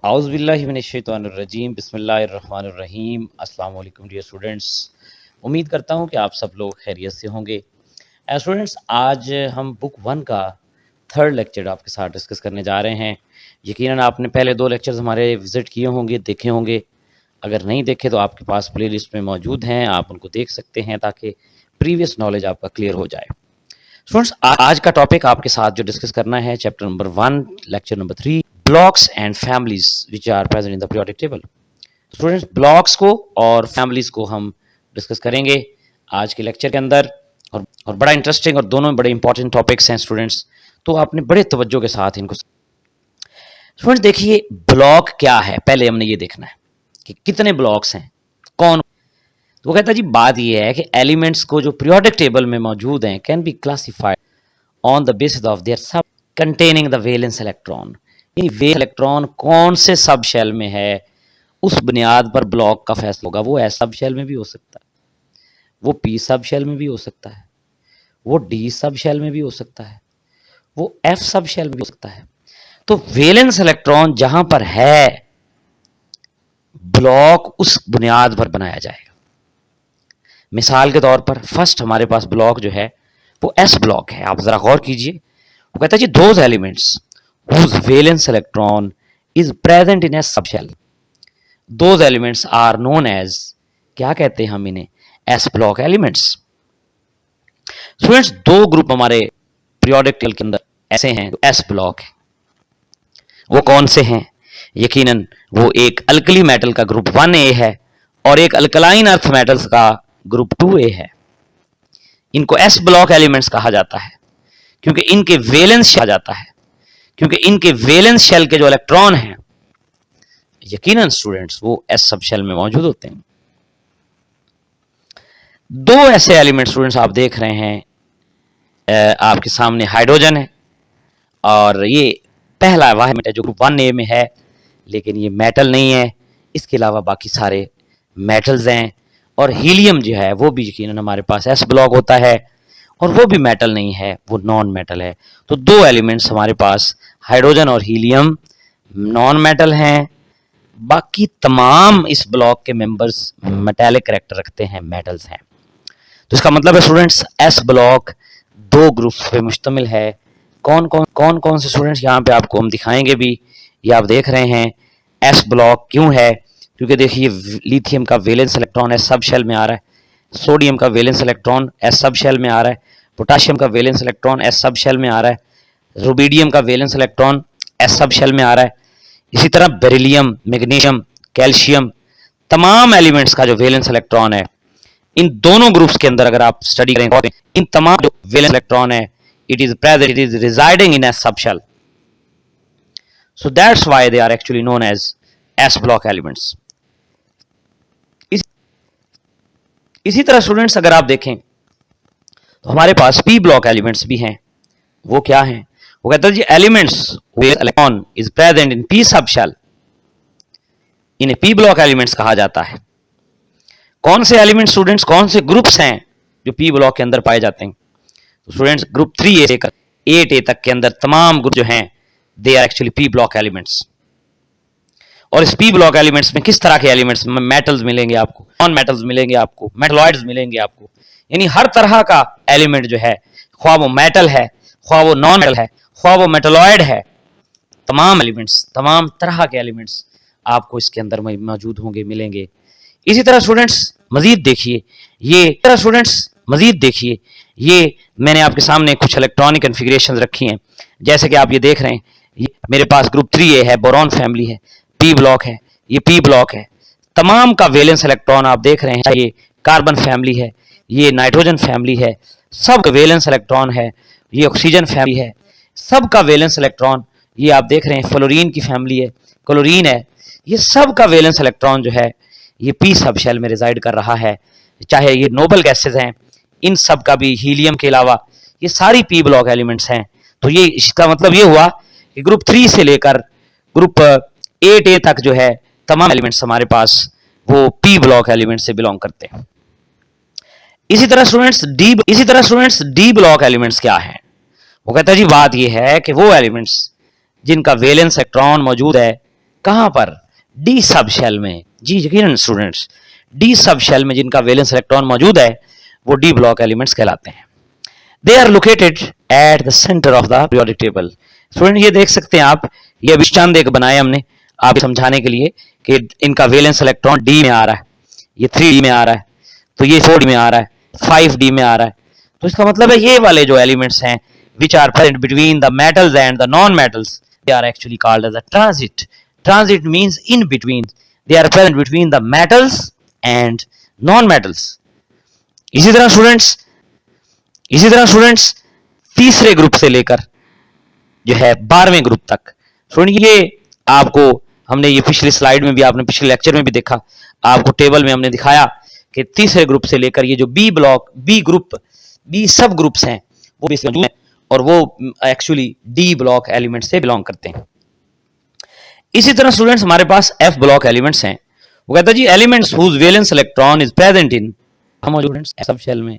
आउज़ुबिल्लाहि मिनश्शैतानिर्रजीम बिस्मिल्लाहिर्रहमानिर्रहीम। अस्सलाम वालेकुम डियर स्टूडेंट्स। उम्मीद करता हूँ कि आप सब लोग खैरियत से होंगे। स्टूडेंट्स, आज हम बुक 1 का थर्ड लेक्चर आपके साथ डिस्कस करने जा रहे हैं। यकीनन आपने पहले 2 लेक्चर्स हमारे विज़िट किए होंगे, देखे होंगे। अगर नहीं देखे तो आपके पास प्लेलिस्ट में मौजूद हैं, आप उनको देख सकते हैं ताकि प्रीवियस नॉलेज आपका क्लियर हो जाए। स्टूडेंट्स, आज का टॉपिक आपके साथ जो डिस्कस करना है chapter number 1 lecture number 3, blocks and families which are present in the periodic table. Students, blocks को और फैमिलीज को हम डिस्कस करेंगे आज के लेक्चर के अंदर और बड़ा इंटरेस्टिंग और दोनों बड़े इंपॉर्टेंट टॉपिक्स हैं स्टूडेंट्स, तो आपने बड़े तवज्जो के साथ इनको। स्टूडेंट्स देखिए, ब्लॉक क्या है, पहले हमने ये देखना है कि कितने ब्लॉक्स हैं, कौन। तो वो कहता है जी, बात ये है कि एलिमेंट्स को जो पीरियोडिक टेबल में मौजूद हैं can be classified on the basis of their sub containing the valence electron. Valence electron कौन से सब शेल में है, उस बुनियाद पर ब्लॉक का फैसला होगा। वो एस सब शेल में भी हो सकता है, वो पी सब शेल में भी हो सकता है, वो डी सब शेल में भी हो सकता है, वो एफ सब शेल में भी हो सकता है। तो वैलेंस इलेक्ट्रॉन जहां पर है, ब्लॉक उस बुनियाद पर बनाया जाएगा। मिसाल के तौर पर फर्स्ट हमारे पास ब्लॉक जो है वो एस ब्लॉक है। आप जरा गौर कीजिए, वो कहता है जी, those elements whose valence electron is present in s subshell, those elements are known as, क्या कहते हैं हम इन्हें, s block elements। स्टूडेंट्स, दो ग्रुप हमारे पीरियोडिक टेबल के अंदर ऐसे हैं जो s ब्लॉक है। वो कौन से हैं? यकीनन वो एक अल्कली मेटल का ग्रुप 1a है और एक अल्कलाइन अर्थ मेटल्स का ग्रुप 2a है। इनको s ब्लॉक एलिमेंट्स कहा जाता है क्योंकि इनके वैलेंस कहा जाता है, क्योंकि इनके वैलेंस शेल के जो इलेक्ट्रॉन हैं, यकीनन स्टूडेंट्स वो एस सब शेल में मौजूद होते हैं। दो ऐसे एलिमेंट स्टूडेंट्स आप देख रहे हैं, आपके सामने हाइड्रोजन है और ये पहला वह एलिमेंट है जो ग्रुप 1a में है, लेकिन ये मेटल नहीं है। इसके अलावा बाकी सारे मेटल्स हैं और हीलियम जो है वो भी यकीनन हमारे पास एस ब्लॉक होता है और वो भी मेटल नहीं है, वो नॉन मेटल है। तो दो एलिमेंट्स हमारे पास हाइड्रोजन और हीलियम नॉन मेटल हैं। बाकी तमाम इस ब्लॉक के मेंबर्स मेटालिक कैरेक्टर रखते हैं, मेटल्स हैं। तो इसका मतलब है स्टूडेंट्स, एस ब्लॉक दो ग्रुप्स पे मुश्तमिल है। कौन से स्टूडेंट्स यहाँ पे आपको हम दिखाएंगे भी, ये आप देख रहे हैं। एस ब्लॉक क्यों है? क्योंकि देखिए, लिथियम का valence electron S sub shell में आ रहा है, सोडियम का valence electron S sub shell में आ रहा है, पोटाशियम का valence electron S sub shell में आ रहा है, रुबिडियम का valence electron S sub shell में आ रहा है। इसी तरह बेरिलियम, मैग्नीशियम, कैल्शियम, तमाम एलिमेंट्स का जो वैलेंस इलेक्ट्रॉन है, इन दोनों ग्रुप्स के अंदर अगर आप स्टडी करें, इन तमाम जो वैलेंस इलेक्ट्रॉन है, it is present, it is residing in S sub shell. So that's why they are actually known as S block elements. इसी तरह स्टूडेंट्स अगर आप देखें तो हमारे पास पी ब्लॉक एलिमेंट्स भी हैं। वो क्या हैं? वो कहता है जी, elements where electron is present in p sub shell, इन्हें पी ब्लॉक एलिमेंट्स कहा जाता है। कौन से एलिमेंट्स स्टूडेंट्स, कौन से ग्रुप्स हैं जो पी ब्लॉक के अंदर पाए जाते हैं? तो स्टूडेंट्स, ग्रुप 3A से 8A तक के अंदर तमाम ग्रुप जो हैं, they are actually P block elements. और इस पी ब्लॉक एलिमेंट्स में किस तरह के एलिमेंट्स, मेटल्स मिलेंगे आपको, नॉन मेटल्स मिलेंगे आपको, मेटलॉइड्स मिलेंगे आपको, यानी हर तरह का एलिमेंट जो है, ख्वाह वो मेटल है, ख्वाह वो नॉन मेटल है, ख्वाह वो मेटलॉइड है, तमाम एलिमेंट्स, तमाम तरह के एलिमेंट्स आपको इसके अंदर मौजूद होंगे, मिलेंगे। इसी तरह स्टूडेंट्स मजीद देखिए, ये मैंने आपके सामने कुछ इलेक्ट्रॉनिक कॉन्फ़िगरेशन रखी हैं। जैसे कि आप ये देख रहे हैं, ये मेरे पास ग्रुप 3A है, बोरॉन फैमिली है, पी ब्लॉक है, ये पी ब्लॉक है। तमाम का वैलेंस इलेक्ट्रॉन आप देख रहे हैं, ये कार्बन फैमिली है, ये नाइट्रोजन फैमिली है, सब का वैलेंस इलेक्ट्रॉन है, ये ऑक्सीजन फैमिली है, सब का वैलेंस इलेक्ट्रॉन, ये आप देख रहे हैं फ्लोरीन की फैमिली है, क्लोरीन है, ये सब का वैलेंस इलेक्ट्रॉन जो है ये पी सब शेल में रिजाइड कर रहा है। चाहे ये नोबल गैसेज हैं, इन सब का भी, हीलियम के अलावा ये सारी पी ब्लॉक एलिमेंट्स हैं। तो ये इसका मतलब ये हुआ कि ग्रुप 3 से लेकर ग्रुप 8A तक जो है तमाम एलिमेंट्स हमारे पास वो पी ब्लॉक एलिमेंट से बिलोंग करते हैं। इसी तरह स्टूडेंट्स डी ब्लॉक एलिमेंट्स क्या हैं? वो कहता है जी, बात ये है कि वो एलिमेंट्स जिनका वैलेंस इलेक्ट्रॉन मौजूद है कहां पर? डी सब शेल में। जी यकीनन स्टूडेंट्स, डी सब शेल में जिनका वैलेंस इलेक्ट्रॉन मौजूद है वो डी ब्लॉक एलिमेंट्स कहलाते हैं। They are located at the centre of the periodic table. Student ये देख सकते हैं आप, ये विष्टान देख बनाया हमने आप समझाने के लिए कि इनका वैलेंस इलेक्ट्रॉन डी में आ रहा है, ये 3D में आ रहा है, तो ये 4D में आ रहा है, 5D में आ रहा है। तो इसका मतलब है ये वाले जो एलिमेंट्स हैं which are present between the metals and the non-metals, they are actually called as a transit. Transit means in between. They are present between the metals and non-metals. इसी तरह स्टूडेंट्स तीसरे ग्रुप से लेकर जो है 12वें group तक, student ये आपको हमने ये पिछली स्लाइड में भी, आपने पिछले लेक्चर में भी देखा, आपको टेबल में हमने दिखाया कि तीसरे ग्रुप से लेकर ये जो B block, B group, B sub groups हैं वो बेसिकली हैं और वो एक्चुअली डी ब्लॉक एलिमेंट से बिलोंग करते हैं। इसी तरह स्टूडेंट्स हमारे पास एफ ब्लॉक एलिमेंट्स हैं। वो कहता है जी elements whose valence electron is present in हम स्टूडेंट्स सब शेल में,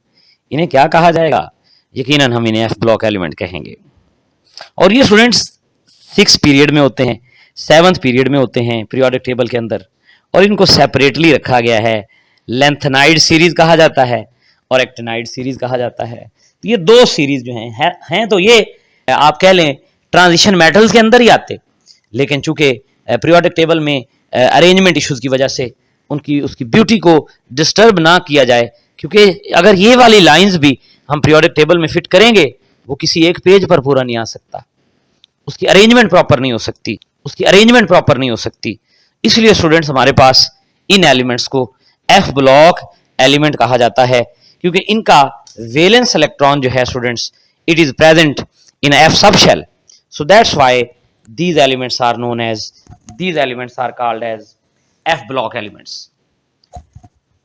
इन्हें क्या कहा जाएगा? यकीनन हम इन्हें एफ ब्लॉक एलिमेंट कहेंगे। और ये स्टूडेंट्स 6 पीरियड में होते हैं, 7th पीरियड में होते हैं पीरियोडिक टेबल के अंदर, और इनको सेपरेटली रखा गया है। लेंथनाइड सीरीज कहा जाता है और एक्टिनाइड सीरीज कहा जाता है। तो ये 2 सीरीज जो हैं तो ये आप कह लें ट्रांजिशन मेटल्स के अंदर ही आते, लेकिन चूंकि पीरियोडिक टेबल में अरेंजमेंट इश्यूज की वजह से उसकी ब्यूटी को डिस्टर्ब ना किया जाए, क्योंकि अगर ये वाली लाइंस भी हम पीरियोडिक टेबल में फिट करेंगे वो किसी एक पेज पर पूरा नहीं आ सकता, उसकी अरेंजमेंट प्रॉपर नहीं हो सकती, इसलिए स्टूडेंट्स हमारे पास इन एलिमेंट्स को एफ ब्लॉक एलिमेंट कहा जाता है, क्योंकि इनका वैलेंस इलेक्ट्रॉन जो है students it is present in F sub shell, so that's why these elements are called as F block elements.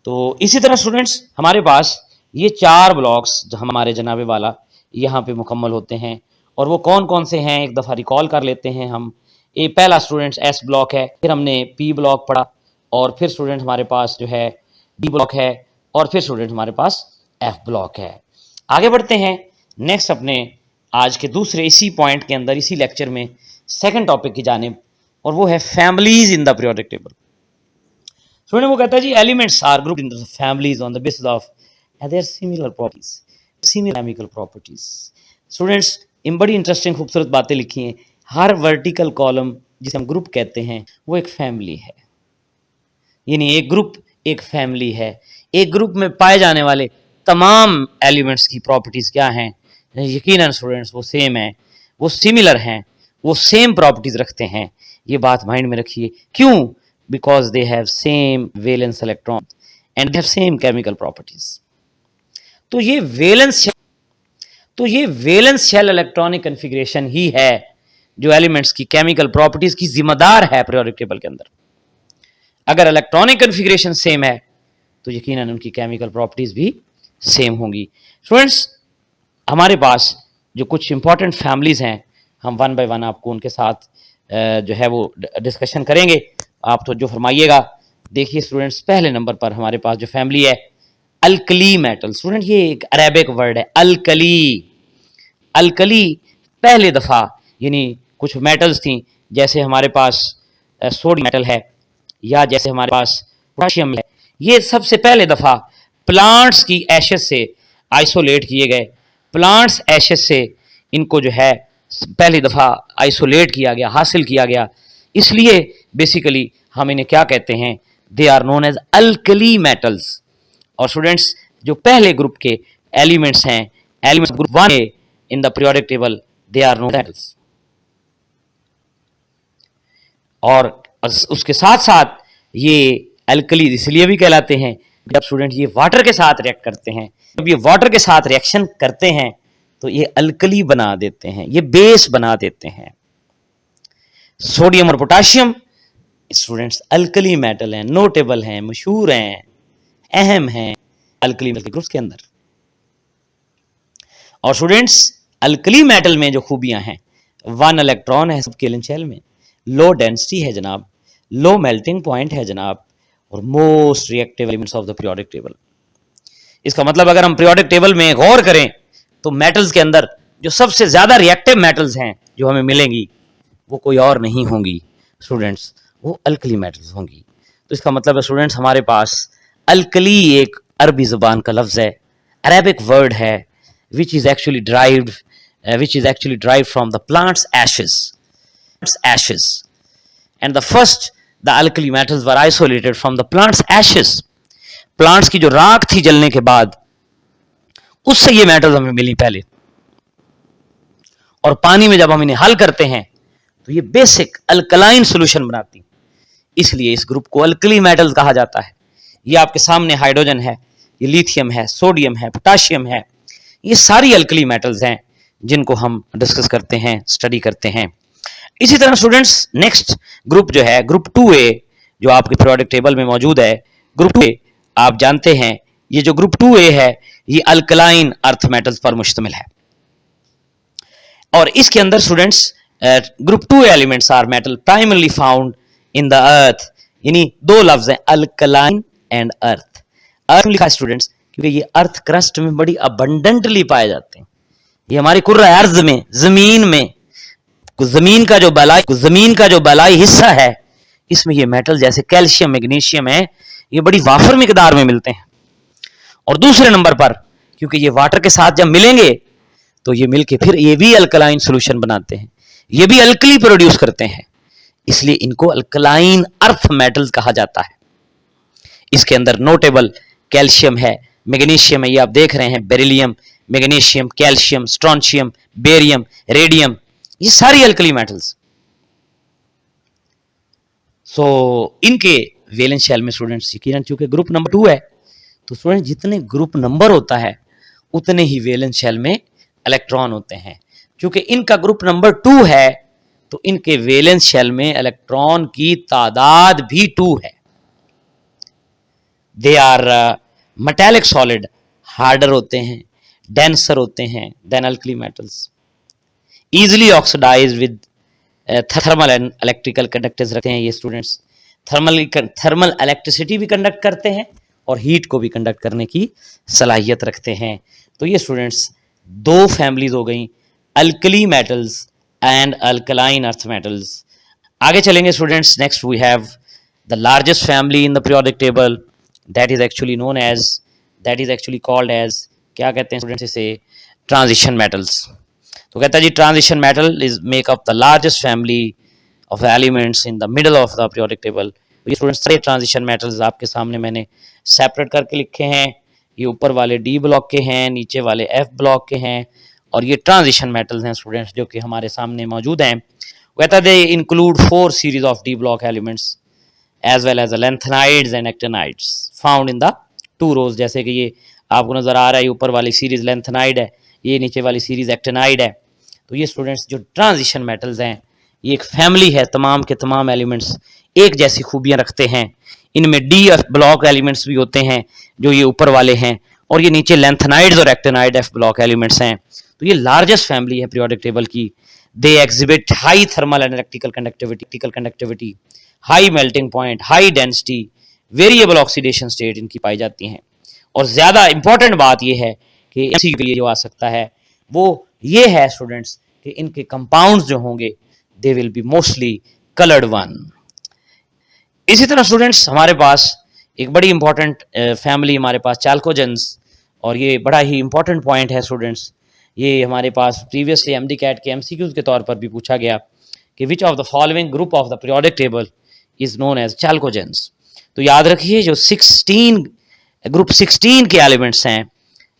तो इसी तरह स्टूडेंट्स हमारे पास ये 4 ब्लॉक्स जो हमारे जनाबे वाला यहाँ पे मुकम्मल होते हैं, और वो कौन कौन से हैं एक दफ़ा रिकॉल कर लेते हैं हम। ये पहला स्टूडेंट्स एस ब्लॉक है, फिर हमने पी ब्लॉक पढ़ा, और फिर स्टूडेंट हमारे पास जो है डी ब्लॉक है, और फिर स्टूडेंट हमारे पास एफ ब्लॉक है। आगे बढ़ते हैं नेक्स्ट अपने आज के दूसरे इसी पॉइंट के अंदर, इसी लेक्चर में सेकंड टॉपिक की जानिब, और वो है families in the periodic table. Student वो कहता है जी elements are grouped into families on the basis of their similar properties, similar chemical properties. Students इन बड़ी इंटरेस्टिंग खूबसूरत बातें लिखी हैं। हर वर्टिकल कॉलम जिसे हम ग्रुप कहते हैं वो एक फैमिली है, यानी एक ग्रुप एक फैमिली है। एक ग्रुप में पाए जाने वाले तमाम एलिमेंट्स की प्रॉपर्टीज क्या हैं? यकीनन स्टूडेंट्स वो सेम है, वो सिमिलर हैं, वो सेम प्रॉपर्टीज रखते हैं। ये बात माइंड में रखिए। क्यों? Because they have same valence electron and they have same chemical properties. तो ये वैलेंस शेल इलेक्ट्रॉनिक कॉन्फ़िगरेशन ही है जो एलिमेंट्स की केमिकल प्रॉपर्टीज की जिम्मेदार है पीरियोडिक टेबल के अंदर। अगर इलेक्ट्रॉनिक कॉन्फ़िगरेशन सेम है तो यकीनन उनकी केमिकल प्रॉपर्टीज भी सेम होंगी। स्टूडेंट्स हमारे पास जो कुछ इंपॉर्टेंट फैमिलीज हैं, हम 1 बाय 1 आपको उनके साथ जो है वो डिस्कशन करेंगे। आप तो जो फरमाइएगा। देखिए स्टूडेंट्स पहले नंबर पर हमारे पास जो फैमिली है अल्कली मेटल। स्टूडेंट ये एक अरेबिक वर्ड है अल्कली। अल्कली पहले दफ़ा यानी कुछ मेटल्स थी, जैसे हमारे पास सोडियम मेटल है या जैसे हमारे पास पोटेशियम है, ये सबसे पहले दफ़ा प्लांट्स की एशेस से आइसोलेट किए गए। प्लांट्स एशेस से इनको जो है पहली दफ़ा आइसोलेट किया गया, हासिल किया गया। इसलिए बेसिकली हम इन्हें क्या कहते हैं? They are known as alkali metals. और स्टूडेंट्स जो पहले ग्रुप के एलिमेंट्स हैं, elements group 1 in the periodic table, they are known metals. और उसके साथ साथ ये अल्कली इसलिए भी कहलाते हैं जब स्टूडेंट ये वाटर के साथ रिएक्ट करते हैं, जब ये वाटर के साथ रिएक्शन करते हैं तो ये अल्कली बना देते हैं, ये बेस बना देते हैं। सोडियम और पोटेशियम स्टूडेंट्स अल्कली मेटल हैं, नोटेबल हैं, मशहूर हैं, अहम हैं अल्कली मेटल ग्रुप्स के अंदर। और स्टूडेंट्स अल्कली मेटल में जो खूबियां हैं, 1 इलेक्ट्रॉन है सबके वैलेंस शेल में, लो डेंसिटी है जनाब, लो मेल्टिंग पॉइंट है जनाब, और most reactive elements of the periodic table. इसका मतलब अगर हम पीरियोडिक टेबल में गौर करें तो मेटल्स के अंदर जो सबसे ज्यादा रिएक्टिव मेटल्स हैं जो हमें मिलेंगी वो कोई और नहीं होंगी स्टूडेंट्स, वो अल्कली मेटल्स होंगी। तो इसका मतलब है स्टूडेंट्स हमारे पास अल्कली एक अरबी ज़बान का लफ्ज़ है, अरेबिक वर्ड है, which is actually derived from the plant's ashes, and the alkali metals were isolated from the plant's ashes. Plants की जो राख थी जलने के बाद, उससे ये मेटल्स हमें मिली पहले, और पानी में जब हम इन्हें हल करते हैं तो ये बेसिक अल्कलाइन सोल्यूशन बनाती, इसलिए इस ग्रुप को अल्कली मेटल्स कहा जाता है। ये आपके सामने हाइड्रोजन है, ये लिथियम है, सोडियम है, पोटाशियम है, ये सारी अल्कली मेटल्स हैं जिनको हम डिस्कस करते हैं, स्टडी करते हैं। इसी तरह स्टूडेंट्स नेक्स्ट ग्रुप जो है ग्रुप 2A, जो आपके पीरियोडिक टेबल में मौजूद है, ग्रुप 2A आप जानते हैं, ये जो ग्रुप 2A है ये अल्कलाइन अर्थ मेटल्स पर मुश्तमिल है, और इसके अंदर students group 2A elements are metal primarily found in the earth, यानी दो लफ्ज हैं अल्कलाइन एंड अर्थ। अर्थ लिखा है स्टूडेंट्स क्योंकि ये अर्थ क्रस्ट में बड़ी अबंडेंटली पाए जाते हैं। ये हमारी कुर्रा अर्ज में, जमीन में, जमीन का जो बलाई हिस्सा है, इसमें ये मेटल जैसे कैल्शियम, मैग्नीशियम है, ये बड़ी वाफर मिकदार में मिलते हैं। और दूसरे नंबर पर क्योंकि ये वाटर के साथ जब मिलेंगे तो ये मिलके फिर ये भी अल्कलाइन सोल्यूशन बनाते हैं, ये भी अल्कली प्रोड्यूस करते हैं, इसलिए इनको अल्कलाइन अर्थ मेटल्स कहा जाता है। इसके अंदर नोटेबल कैल्शियम है, मैग्नीशियम है, ये आप देख रहे हैं, beryllium, magnesium, calcium, strontium, barium, radium, ये सारी अल्कली मेटल्स। सो इनके वैलेंस शेल में स्टूडेंट्स यकीनन चूंकि ग्रुप नंबर 2 है, तो स्टूडेंट जितने ग्रुप नंबर होता है उतने ही वैलेंस शेल में इलेक्ट्रॉन होते हैं। क्योंकि इनका ग्रुप नंबर 2 है तो इनके वैलेंस शेल में इलेक्ट्रॉन की तादाद भी 2 है। They are metallic solid, harder होते हैं, डेंसर होते हैं then alkali metals, easily oxidise with thermal and electrical conductors रखते हैं ये स्टूडेंट्स। थर्मल इलेक्ट्रिसिटी भी कंडक्ट करते हैं और हीट को भी कंडक्ट करने की सलाहियत रखते हैं। तो ये स्टूडेंट्स दो फैमिलीज हो गई, alkali metals and alkaline earth metals. आगे चलेंगे students, next we have the largest family in the periodic table, that is actually called as, क्या कहते हैं स्टूडेंट्स इसे, ट्रांजिशन मेटल्स। तो कहता है जी transition metal is make up the largest family of elements in the middle of the periodic table. ये students सारे ट्रांजिशन मेटल्स आपके सामने मैंने सेपरेट करके लिखे हैं, ये ऊपर वाले डी ब्लॉक के हैं, नीचे वाले एफ ब्लॉक के हैं, और ये ट्रांजिशन मेटल्स हैं स्टूडेंट्स जो कि हमारे सामने मौजूद हैं। कहता है they include 4 series of D block elements as well as lanthanides and actinides found in the 2 rows. जैसे कि ये आपको नजर आ रहा है, ये ऊपर वाली सीरीज लैंथेनाइड है, ये नीचे वाली सीरीज एक्टिनाइड है। तो ये स्टूडेंट्स जो ट्रांजिशन मेटल्स हैं ये एक फैमिली है, तमाम के तमाम एलिमेंट्स एक जैसी खूबियां रखते हैं। इनमें डी एफ ब्लॉक एलिमेंट्स भी होते हैं जो ये ऊपर वाले हैं, और ये नीचे लैंथेनाइड्स और एक्टिनाइड एफ ब्लॉक एलिमेंट्स हैं। तो ये लार्जेस्ट फैमिली है पीरियोडिक टेबल की। They exhibit high thermal and electrical conductivity, high melting point, high density, variable oxidation state इनकी पाई जाती हैं। और ज्यादा इंपॉर्टेंट बात यह है कि एमसीक्यू के लिए जो आ सकता है वो ये है स्टूडेंट्स कि इनके कंपाउंड्स जो होंगे they will be mostly coloured one. इसी तरह स्टूडेंट्स हमारे पास एक बड़ी इंपॉर्टेंट फैमिली हमारे पास चैल्कोजेंस, और ये बड़ा ही इंपॉर्टेंट पॉइंट है स्टूडेंट्स। ये हमारे पास प्रीवियसली एमडी कैट के एमसीक्यूज के तौर पर भी पूछा गया कि which of the following group of the periodic table is known as chalcogens. तो याद रखिए जो ग्रुप 16 के एलिमेंट्स हैं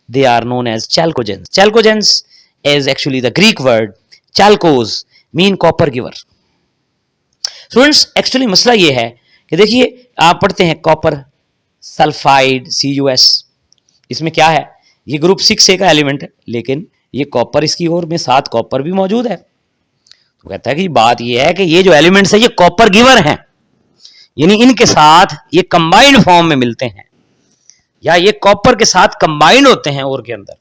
they are known as chalcogens. Chalcogens is actually the Greek word chalcos mean copper giver। Students actually मसला ये है कि देखिए आप पढ़ते हैं कॉपर सल्फाइड CuS, इसमें क्या है, ये ग्रुप 6A का एलिमेंट है, लेकिन ये कॉपर इसकी ओर में साथ कॉपर भी मौजूद है। तो कहता है कि बात ये है कि ये जो एलिमेंट्स है ये कॉपर गिवर हैं, यानी इनके साथ ये कंबाइंड फॉर्म में मिलते हैं या ये कॉपर के साथ कंबाइंड होते हैं ओर के अंदर।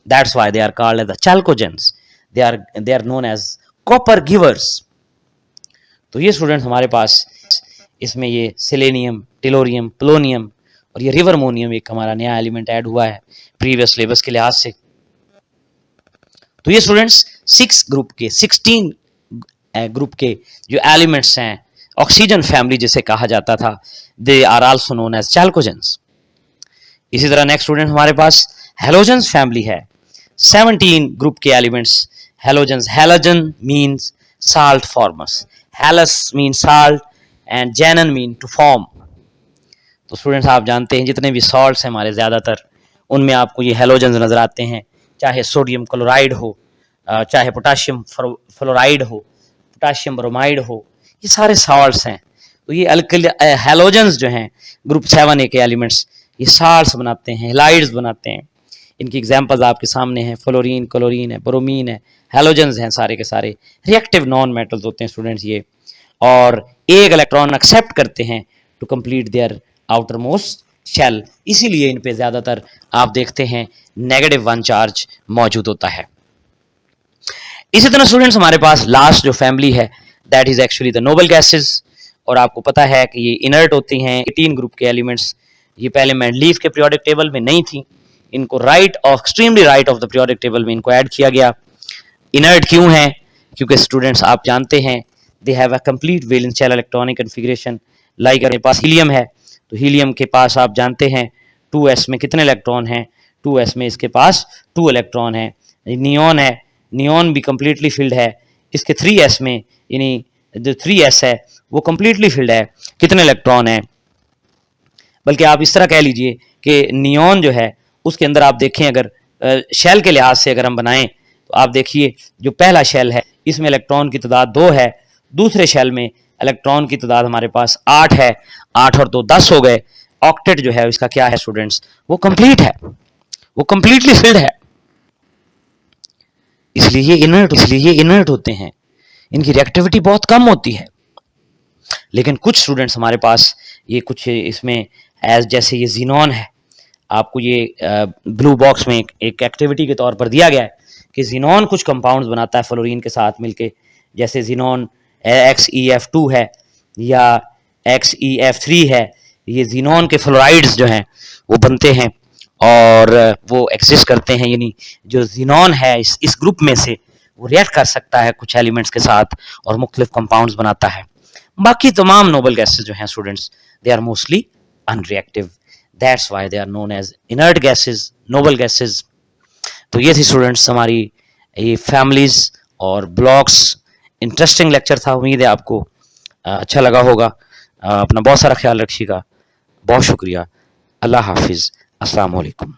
That's why they are called as the chalcogens. They are known as copper givers। तो ये स्टूडेंट हमारे पास इसमें ये सेलेनियम, टेलोरियम, पोलोनियम और ये रिवरमोनियम एक हमारा नया एलिमेंट ऐड हुआ है प्रीवियस सिलेबस के लिहाज से। तो ये स्टूडेंट्स 16 ग्रुप के जो एलिमेंट्स हैं ऑक्सीजन फैमिली जिसे कहा जाता था, they are also known as chalcogens. इसी तरह नेक्स्ट स्टूडेंट हमारे पास हेलोजेंस फैमिली है। 17 ग्रुप के elements halogens. Halogen means salt formers, हेलस मीन साल्ट एंड जेनन मीन टू फॉर्म। तो स्टूडेंट्स आप जानते हैं जितने भी सॉल्ट्स हैं हमारे ज़्यादातर, उनमें आपको ये हेलोजेंस नज़र आते हैं, चाहे सोडियम क्लोराइड हो, चाहे पोटाशियम फ्लोराइड हो, पोटाशियम ब्रोमाइड हो, ये सारे सॉल्ट्स हैं। तो ये हेलोजेंस जो हैं ग्रुप 7A के एलिमेंट्स, ये साल्ट्स बनाते हैं, हेलाइड्स बनाते हैं। इनकी एग्जांपल्स आपके सामने हैं, फ्लोरीन, क्लोरीन है, ब्रोमीन है, हेलोजेंस हैं सारे के सारे। रिएक्टिव नॉन मेटल्स होते हैं स्टूडेंट्स ये, और एक इलेक्ट्रॉन एक्सेप्ट करते हैं to complete their outermost shell, इसीलिए इन पे ज़्यादातर आप देखते हैं -1 चार्ज मौजूद होता है। इसी तरह स्टूडेंट्स हमारे पास लास्ट जो फैमिली है that is actually the noble gases, और आपको पता है कि ये इनर्ट होती हैं। 18 ग्रुप के एलिमेंट्स, ये पहले मेंडलीफ के पीरियोडिक टेबल में नहीं थी, इनको extremely right of the periodic table में इनको ऐड किया गया। इनर्ट क्यों है? क्योंकि स्टूडेंट्स आप जानते हैं they have a complete valence shell electronic configuration. Like अगर पास हीलियम है तो हीलियम के पास आप जानते हैं 2s में कितने इलेक्ट्रॉन हैं? 2s में इसके पास 2 इलेक्ट्रॉन है। नियॉन है, नियॉन भी कंप्लीटली फिल्ड है, इसके 3s में, यानी जो 3s है वो कंप्लीटली फिल्ड है, कितने इलेक्ट्रॉन है? बल्कि आप इस तरह कह लीजिए कि नियॉन जो है उसके अंदर आप देखें, अगर शेल के लिहाज से अगर हम बनाएं तो आप देखिए जो पहला शेल है इसमें इलेक्ट्रॉन की तादाद 2 है, दूसरे शेल में इलेक्ट्रॉन की तादाद हमारे पास 8 है, 8 और 2 10 हो गए। ऑक्टेट जो है इसका क्या है स्टूडेंट्स? वो कंप्लीट है, वो कंप्लीटली फिल्ड है, इसलिए ये इनर्ट होते हैं, इनकी रिएक्टिविटी बहुत कम होती है। लेकिन कुछ स्टूडेंट्स हमारे पास ये कुछ इसमें जैसे ये जीनॉन है, आपको ये ब्लू बॉक्स में एक एक्टिविटी के तौर पर दिया गया है कि जीनॉन कुछ कंपाउंड्स बनाता है फ्लोरीन के साथ मिलके, जैसे जीनॉन XeF2 है या XeF3 है। ये जीनॉन के फ्लोराइड्स जो हैं वो बनते हैं और वो एग्जिस्ट करते हैं, यानी जो जीनॉन है इस ग्रुप में से वो रिएक्ट कर सकता है कुछ एलिमेंट्स के साथ और मुख्तलिफ कंपाउंड्स बनाता है। बाकी तमाम नोबल गैसेस जो हैं students, they are mostly unreactive, that's why they are known as inert gases, noble gases. तो ये थी स्टूडेंट्स हमारी ये फैमिलीज और ब्लॉक्स। इंटरेस्टिंग लेक्चर था, उम्मीद है आपको अच्छा लगा होगा। अपना बहुत सारा ख्याल रखिएगा, बहुत शुक्रिया, अल्लाह हाफिज़, अस्सलाम वालेकुम।